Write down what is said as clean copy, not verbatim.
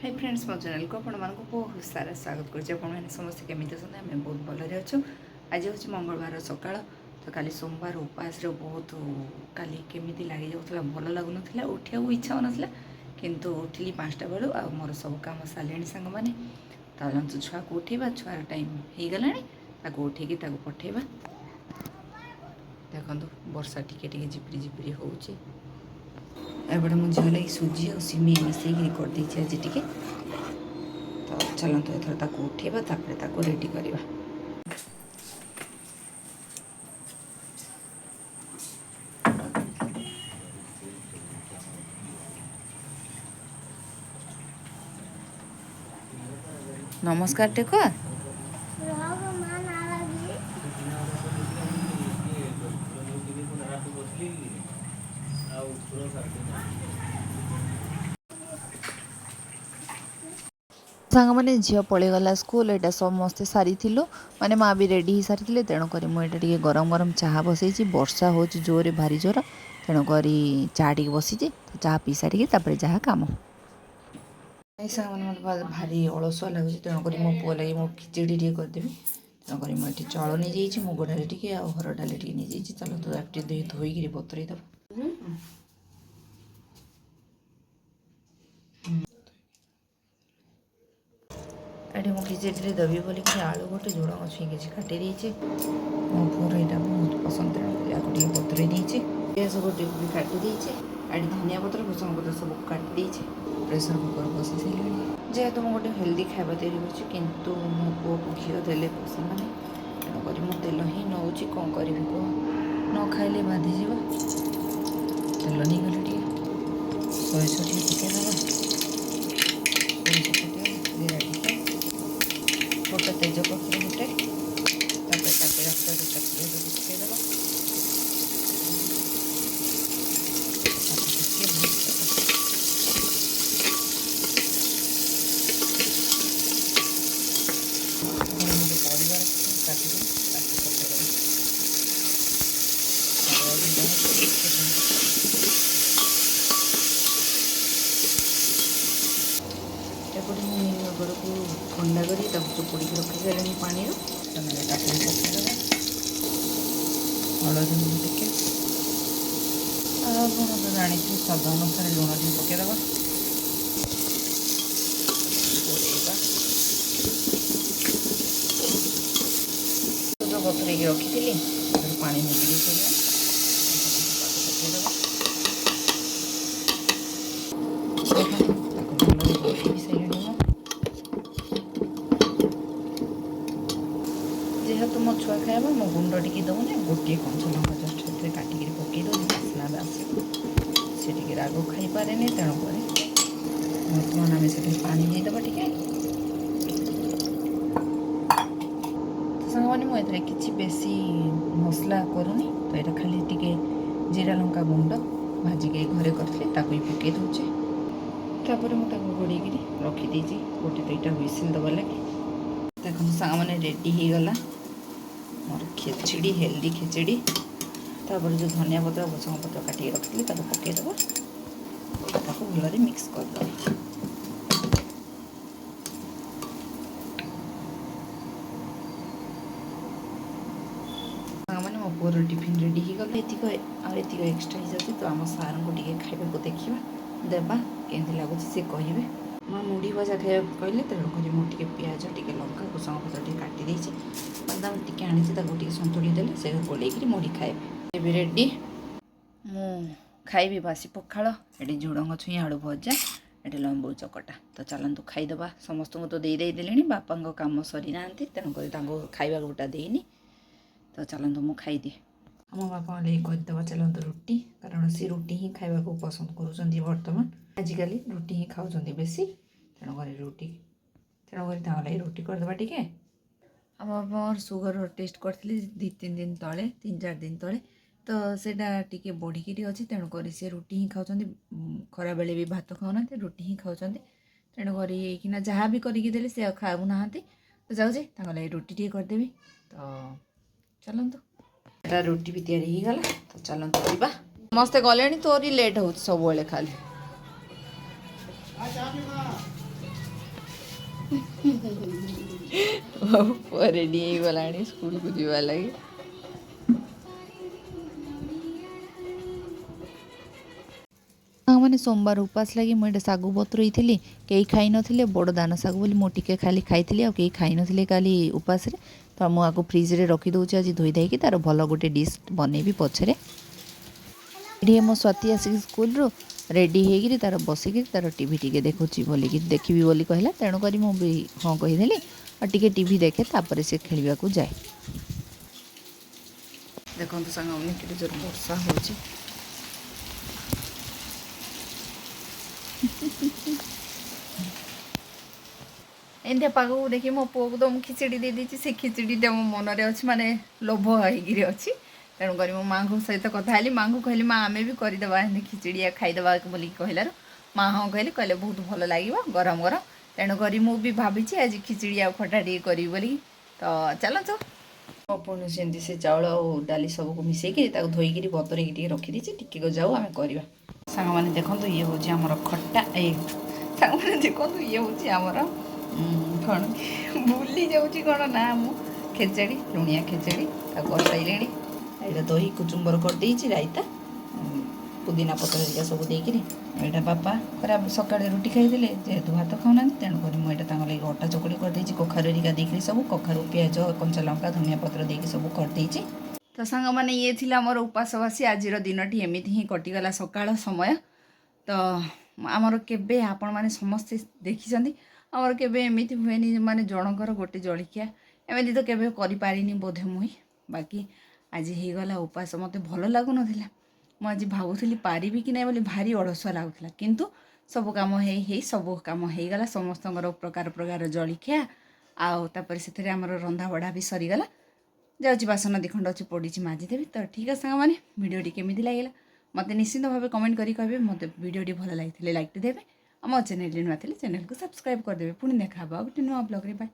Hi friends मो channel को आपण मानक बहुत सारा स्वागत कर समस्त केमी आम बहुत भलि अच्छु। आज हूँ मंगलवार सकाळ तो काली सोमवार उपास बहुत काली केमी लगी जाऊला भल लगुन उठा इच्छा होना किंतु उठिली 5टा बेलू आ मोर सब कम सारे सांग मैंने तो छुआ को उठेबा छुआर टाइम हो गला उठेकी पठेबा। देखो वर्षा टिके टिके झिपिरी झिपिरी होची एबड़े मो झील लगी सुजी और सिमी मिसेक करदे आज टिके तो चलते एथर ताको उठेबा तापर ताको रेडी करवा। नमस्कार टेको सांग मैंने झील पलैगला स्कूल एटा समस्ते सारी माने माँ भी रेडी हो सारी तेणुक मुझे गरम गरम चाह बसई वर्षा हो जोरे भारी जोर तेणुक चाह टी बसी तो चाह पी सारी जहाँ कम सांग मैंने भारी अलसुआ लगुच तेणुक मो पुआ लगे मो खिचड़ी टे करदेवी तेणुक मुझे चाउल नहीं जाइए मुग डाली टे हर डाली टे नहीं जाइए चलो तो धोईक बतरई दब। ये मो खिचड़ी दबी बोल आलू गोटे झुड़ंग छुई के काटी देचे मो पुअर यहाँ बहुत पसंद तेणुक बतरई देचे पियाज गोटे भी काटी देचे आड़ी धनिया पत्र भूसंग पत्र सब काटी देचे प्रेसर कुकर बसई सारे जेहेतु मुझे गोटे हेल्दी खावा तैयारी किंतु मो पुओ को घी देले पसंद नहीं तेणुक मु तेल ही नौ कौन करी कह न खाइले बाधिज तेल नहीं गले टे सोरिष टे पकईदेवा छोटा तेजपत्र गोटे काटी रखा पकईदेवा एपटे मुझे को ठंडा कर चुपुड़ी रखी सारे पानी पकईदेवा हलदी टे तो जानी स्वाद अनुसार लुण टे पकईदेवा बतरई रखी पानी निकली सारे जेहेतु मो छुआ खाइबा मो गुंड टी दौने गोटे कंच लंका जस्ट काटिक पकई दे बासना भी आस सी राग खाई पारे तेणुक बर्तमान आम से पानी देदेबा टे सांग मैंने किसी बेसी मसला करूनी तो यहाँ खाली टिके जीरा लंका गुंड भाजिक घरे करी पकई दूचे तापर मुझे घोड़ी रखीदे गोटे दुईटा हुइसिल दबा लगे देखो सांग मैंने रेडी हो गला मोर खिचड़ी हेल्दी खिचड़ी तापर जो धनिया पत्र भूसंग पत्र काटिक रखी पकईदेव भल मिक्स करदे मैंने मो पुअर टिफिन रेडी हो गला ये एक्सट्रा हो जाती तो आम सार को खाइबा देखा देवा केमती लगुच सी कहे माँ मुढ़ी भजा खाया कहले तेणुक मुझे पिज टे लंका भूसंग पत्र टे काटी बादाम टे आनी सतुड़ी देले से गोल मुढ़ी खाए रेडी मु खाइबी बासी पखाड़ ये झुड़ंग छुई आलू भजा ये लंबू चकटा तो चलतु खाईदे समस्त को तो देदेले बापा कम सरी ना तेणुक खाइबा गोटा देनी तो चलतु मु खाईदी आम बापा करदेवा चलतु रुटी कारण सी रुटी ही खाइबा को पसंद करुँच बर्तमान आजिकल रुटी ही खाऊँ बेसी तेणुक रुटी तेणुक रुटी करदेवा टे आम बापा सुगर टेस्ट करी 2-3 दिन तले 3-4 दिन तले तो सेटा टिके बढ़िकी अच्छी तेणुक सी रुटी ही खाऊँ खरा बेले भी भात खाऊना रुटी ही खाऊँ तेणुक ये जहाँ भी करके से खाऊना तो जाऊँचे रुटी टे करदेवी तो चलतु रुटी भी तैयारी हो गला तो चलतु जीवा समस्ते गले तोरी लेट हो सब खाली ରେଡ଼ି ହେଇଗଲାଣି ସ୍କୁଲକୁ ଯିବା ଲାଗି। ମାନେ ସୋମବାର ଉପାସ ଲାଗି ମୁଁ ଏଇଟା ଶାଗୁ ବତୁରେଇଥିଲି, କେହି ଖାଇନଥିଲେ। ବଡ଼ ଦାନ ଶାଗ ବୋଲି ମୁଁ ଟିକେ ଖାଲି ଖାଇଥିଲି, ଆଉ କେହି ଖାଇନଥିଲେ କାଲି ଉପାସରେ। ତ ମୁଁ ଆକୁ ଫ୍ରିଜ୍ରେ ରଖିଦେଉଛି, ଆଜି ଧୋଇ ଦେଇକି ତାର ଭଲ ଗୋଟେ ଡିସ୍ ବନେଇବି ପଛରେ। ଏଠି ମୋ ସ୍ୱାତି ଆସିକି ସ୍କୁଲରୁ ରେଡ଼ି ହେଇକିରି ତାର ବସିକିରି ତାର ଟିଭି ଟିକେ ଦେଖୁଛି ବୋଲିକି, ଦେଖିବି ବୋଲି କହିଲା। ତେଣୁକରି ମୁଁ ବି ହଁ କହିଦେଲି, ଆଉ ଟିକେ ଟିଭି ଦେଖେ, ତାପରେ ସେ ଖେଳିବାକୁ ଯାଏ। ଦେଖନ୍ତୁ ସାଙ୍ଗମାନେ କେତେ ଜୋର ବର୍ଷା ହେଉଛି। ଏମିତିଆ ପାଗକୁ ଦେଖି ମୋ ପୁଅକୁ ତ ମୁଁ ଖିଚଡ଼ି ଦେଇଦେଇଛି। ସେ ଖିଚଡ଼ିଟା ମୋ ମନରେ ଅଛି, ମାନେ ଲୋଭ ହେଇକିରି ଅଛି। ତେଣୁକରି ମୁଁ ମାଆଙ୍କ ସହିତ କଥା ହେଲି, ମାଆଙ୍କୁ କହିଲି ମା ଆମେ ବି କରିଦେବା ଏମିତି ଖିଚଡ଼ି ଖାଇଦେବା ବୋଲିକି କହିଲାରୁ ମା ହଁ କହିଲେ ବହୁତ ଭଲ ଲାଗିବ ଗରମ ଗରମ। ତେଣୁକରି ମୁଁ ବି ଭାବିଛି ଆଜି ଖିଚଡ଼ି ଆଉ ଖଟା ଟିକେ କରିବି ବୋଲିକି। ତ ଚାଲନ୍ତୁ। ପୁଣି ସେମିତି ସେ ଚାଉଳ ଆଉ ଡାଲି ସବୁକୁ ମିଶାଇକି ତାକୁ ଧୋଇକିରି ବତୁରେଇକି ଟିକେ ରଖିଦେଇଛି। ଟିକେ ଯାଉ ଆମେ କରିବା। ସାଙ୍ଗମାନେ ଦେଖନ୍ତୁ ଇଏ ହେଉଛି ଆମର ଖଟା। ସାଙ୍ଗମାନେ ଦେଖନ୍ତୁ ଇଏ ହେଉଛି ଆମର କ'ଣ ଭୁଲି ଯାଉଛି କ'ଣ ନା ମୁଁ ଖେଚେଡ଼ି, ଲୁଣିଆ ଖେଚେଡ଼ି ତାକୁ କରିସାରିଲେଣି। ଏଇଟା ଦହି କୁଚୁମ୍ବର କରିଦେଇଛି, ରାଇତା, ପୁଦିନା ପତ୍ର ହେରିକା ସବୁ ଦେଇକିରି। ଏଇଟା ବାପା ଖରାପ ସକାଳେ ରୁଟି ଖାଇଥିଲେ, ଯେହେତୁ ଭାତ ଖାଉନାହାନ୍ତି, ତେଣୁକରି ମୁଁ ଏଇଟା ତାଙ୍କ ଲାଗି ଅଟା ଚକୁଳି କରିଦେଇଛି। କଖାରୁ ହେରିକା ଦେଇକିରି ସବୁ କଖାରୁ, ପିଆଜ, କଞ୍ଚା ଲଙ୍କା, ଧନିଆ ପତ୍ର ଦେଇକି ସବୁ କରିଦେଇଛି। ତ ସାଙ୍ଗମାନେ ଇଏ ଥିଲା ଆମର ଉପାସବାସୀ। ଆଜିର ଦିନଟି ଏମିତି ହିଁ କଟିଗଲା ସକାଳ ସମୟ। ତ ଆମର କେବେ ଆପଣମାନେ ସମସ୍ତେ ଦେଖିଛନ୍ତି, ଆମର କେବେ ଏମିତି ହୁଏନି ମାନେ ଜଣଙ୍କର ଗୋଟେ ଜଳଖିଆ ଏମିତି ତ କେବେ କରିପାରିନି ବୋଧେ ମୁଇଁ। ବାକି ଆଜି ହେଇଗଲା ଉପାସ। ମୋତେ ଭଲ ଲାଗୁନଥିଲା, ମୁଁ ଆଜି ଭାବୁଥିଲି ପାରିବି କି ନାହିଁ ବୋଲି, ଭାରି ଅଳସୁଆ ଲାଗୁଥିଲା। କିନ୍ତୁ ସବୁ କାମ ସବୁ କାମ ହେଇଗଲା। ସମସ୍ତଙ୍କର ପ୍ରକାର ଜଳଖିଆ, ଆଉ ତାପରେ ସେଥିରେ ଆମର ରନ୍ଧାବଢ଼ା ବି ସରିଗଲା। ଯାଉଛି ବାସନ ଦି ଖଣ୍ଡ ଅଛି ପଡ଼ିଛି ମାଜିଦେବି। ତ ଠିକ୍ ଅଛି ସାଙ୍ଗମାନେ, ଭିଡ଼ିଓଟି କେମିତି ଲାଗିଲା ମୋତେ ନିଶ୍ଚିନ୍ତ ଭାବେ କମେଣ୍ଟ କରି କହିବେ। ମୋତେ ଭିଡ଼ିଓଟି ଭଲ ଲାଗିଥିଲେ ଲାଇକ୍ଟି ଦେବେ। ଆମ ଚ୍ୟାନେଲରେ ନୂଆ ଥିଲେ ଚ୍ୟାନେଲକୁ ସବସ୍କ୍ରାଇବ୍ କରିଦେବେ। ପୁଣି ଦେଖା ହେବ ଆଉ ଗୋଟେ ନୂଆ ବ୍ଲଗ୍ରେ। ବାଏ।